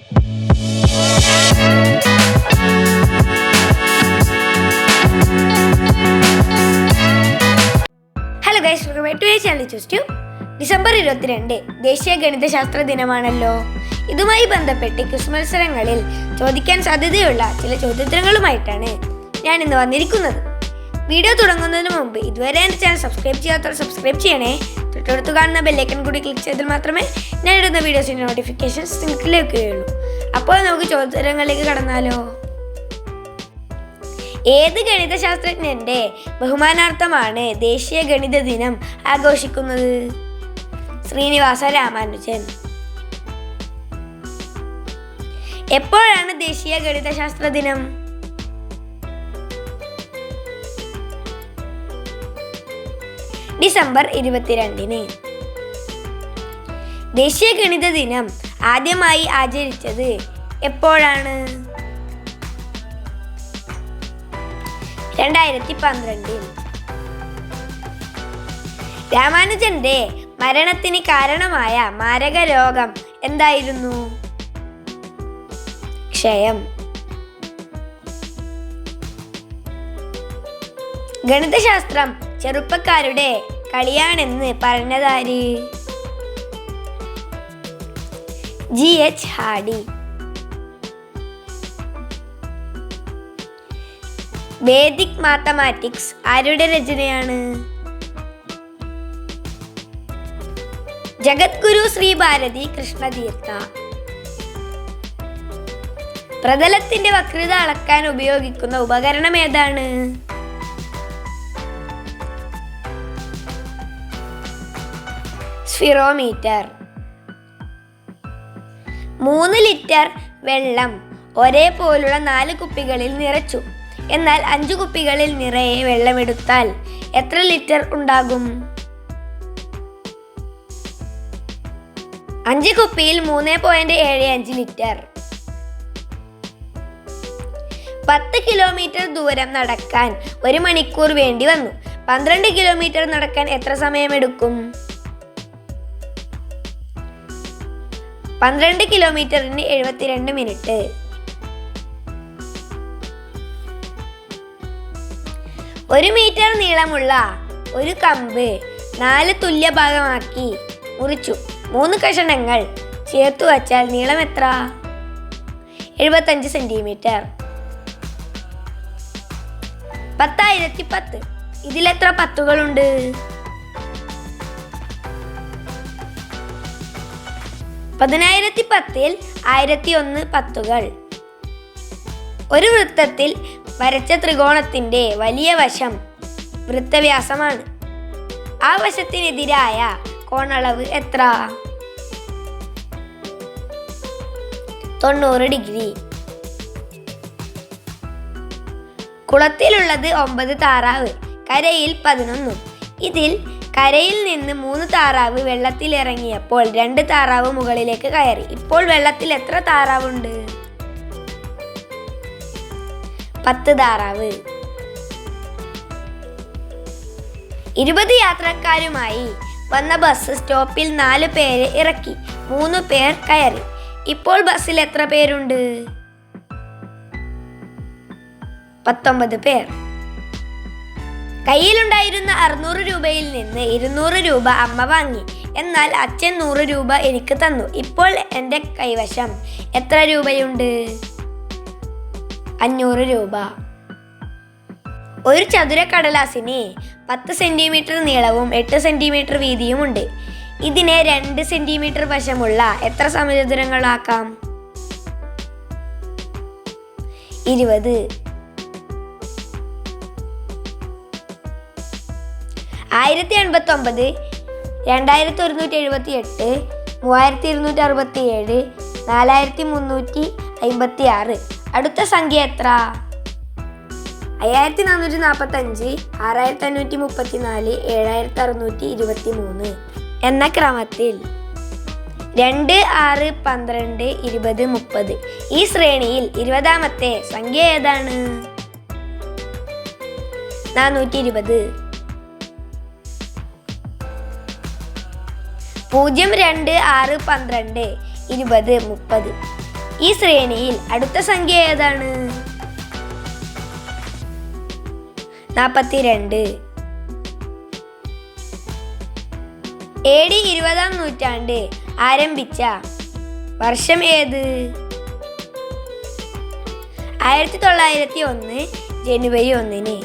Hello guys, welcome back to channel choose tube. December 22 ദേശീയ ഗണിതശാസ്ത്ര ദിനമാണല്ലോ. ഇതുമായി ബന്ധപ്പെട്ട് ക്വിസ് മത്സരങ്ങളിൽ ചോദിക്കാൻ സാധ്യതയുള്ള ചില ചോദ്യോത്തരങ്ങളുമായിട്ടാണ് ഞാൻ ഇന്ന് വന്നിരിക്കുന്നത്. വീഡിയോ തുടങ്ങുന്നതിന് മുമ്പ് ഇതുവരെ എൻ്റെ ചാനൽ സബ്സ്ക്രൈബ് ചെയ്യാത്തവർ സബ്സ്ക്രൈബ് ചെയ്യണേ. തൊട്ടടുത്ത് കാണുന്ന ബെല്ലൈക്കൺ കൂടി ക്ലിക്ക് ചെയ്താൽ മാത്രമേ ഞാൻ ഇടുന്ന വീഡിയോസിൻ്റെ നോട്ടിഫിക്കേഷൻസ് നിങ്ങൾക്ക് ലഭിക്കുകയുള്ളൂ. അപ്പോൾ നമുക്ക് ചോദ്യോത്തരങ്ങളിലേക്ക് കടന്നാലോ. ഏത് ഗണിതശാസ്ത്രജ്ഞന്റെ ബഹുമാനാർത്ഥമാണ് ദേശീയ ഗണിത ദിനം ആഘോഷിക്കുന്നത്? ശ്രീനിവാസ രാമാനുജൻ. എപ്പോഴാണ് ദേശീയ ഗണിതശാസ്ത്ര ദിനം? ഡിസംബർ 22. ദേശീയ ഗണിത ദിനം ആദ്യമായി ആചരിച്ചത് എപ്പോഴാണ്? 2012. രാമാനുജന്റെ മരണത്തിന് കാരണമായ മാരക രോഗം എന്തായിരുന്നു? ക്ഷയം. ഗണിതശാസ്ത്രം ചെറുപ്പക്കാരുടെ കളിയാണെന്ന് പറഞ്ഞതാര്? GH Hardy. വേദിക് മാത്തമാറ്റിക്സ് ആരുടെ രചനയാണ്? ജഗദ്ഗുരു ശ്രീ ഭാരതി കൃഷ്ണതീർത്ഥ. പ്രതലത്തിന്റെ വക്രത അളക്കാൻ ഉപയോഗിക്കുന്ന ഉപകരണം ഏതാണ്? സ്ഫിറോമീറ്റർ. 3 ലിറ്റർ വെള്ളം ഒരേപോലുള്ള 4 കുപ്പികളിൽ നിറച്ചു. എന്നാൽ 5 കുപ്പികളിൽ നിറയെ വെള്ളമെടുത്താൽ എത്ര ലിറ്റർ ഉണ്ടാകും? 5 കുപ്പിയിൽ 3.75 ലിറ്റർ. 10 കിലോമീറ്റർ ദൂരം നടക്കാൻ 1 മണിക്കൂർ വേണ്ടി വന്നു. 12 കിലോമീറ്റർ നടക്കാൻ എത്ര സമയമെടുക്കും? 12 കിലോമീറ്ററിന് 72 മിനിറ്റ്. ഒരു മീറ്റർ നീളമുള്ള ഒരു കമ്പ് 4 തുല്യ ഭാഗമാക്കി മുറിച്ചു. 3 കഷണങ്ങൾ ചേർത്തു വച്ചാൽ നീളം എത്ര? 75 സെന്റിമീറ്റർ. 10,010. ഇതിലെത്ര പത്തുകളുണ്ട്? 10,010-ൽ 1,001 പത്തുകൾ. ഒരു വൃത്തത്തിൽ വരച്ച ത്രികോണത്തിന്റെ വലിയ വശം വൃത്തവ്യാസമാണ്. ആ വശത്തിനെതിരായ കോണളവ് എത്ര? 90 ഡിഗ്രി. കുളത്തിലുള്ളത് 9 താറാവ്, കരയിൽ 11. ഇതിൽ കരയിൽ നിന്ന് 3 താറാവ് വെള്ളത്തിൽ ഇറങ്ങിയപ്പോൾ 2 താറാവ് മുകളിലേക്ക് കയറി. ഇപ്പോൾ വെള്ളത്തിൽ എത്ര താറാവുണ്ട്? 10 താറാവ്. 20 യാത്രക്കാരുമായി വന്ന ബസ് സ്റ്റോപ്പിൽ 4 പേരെ ഇറക്കി. 3 പേർ കയറി. ഇപ്പോൾ ബസ്സിൽ എത്ര പേരുണ്ട്? 19 പേർ. കയ്യിലുണ്ടായിരുന്ന 600 രൂപയിൽ നിന്ന് 200 രൂപ അമ്മ വാങ്ങി. എന്നാൽ അച്ഛൻ 100 രൂപ എനിക്ക് തന്നു. ഇപ്പോൾ എൻ്റെ കൈവശം എത്ര രൂപയുണ്ട്? 500 രൂപ. ഒരു ചതുര കടലാസിന് 10 സെന്റിമീറ്റർ നീളവും 8 സെന്റിമീറ്റർ വീതിയുമുണ്ട്. ഇതിനെ 2 സെന്റിമീറ്റർ വശമുള്ള എത്ര സമചതുരങ്ങളാക്കാം? 20. 1089, 2178, 3267, 4356. അടുത്ത സംഖ്യ എത്ര? 5445, 6534, 7623 എന്ന ക്രമത്തിൽ 2, 6, 12, 20, 30. ഈ ശ്രേണിയിൽ 20ാമത്തെ സംഖ്യ ഏതാണ്? 420. 0, 2, 6, 12, 20, 30. ഈ ശ്രേണിയിൽ അടുത്ത സംഖ്യ ഏതാണ്? 42. AD 20-ാം നൂറ്റാണ്ട് ആരംഭിച്ച വർഷം ഏത്? 1901 ജനുവരി 1.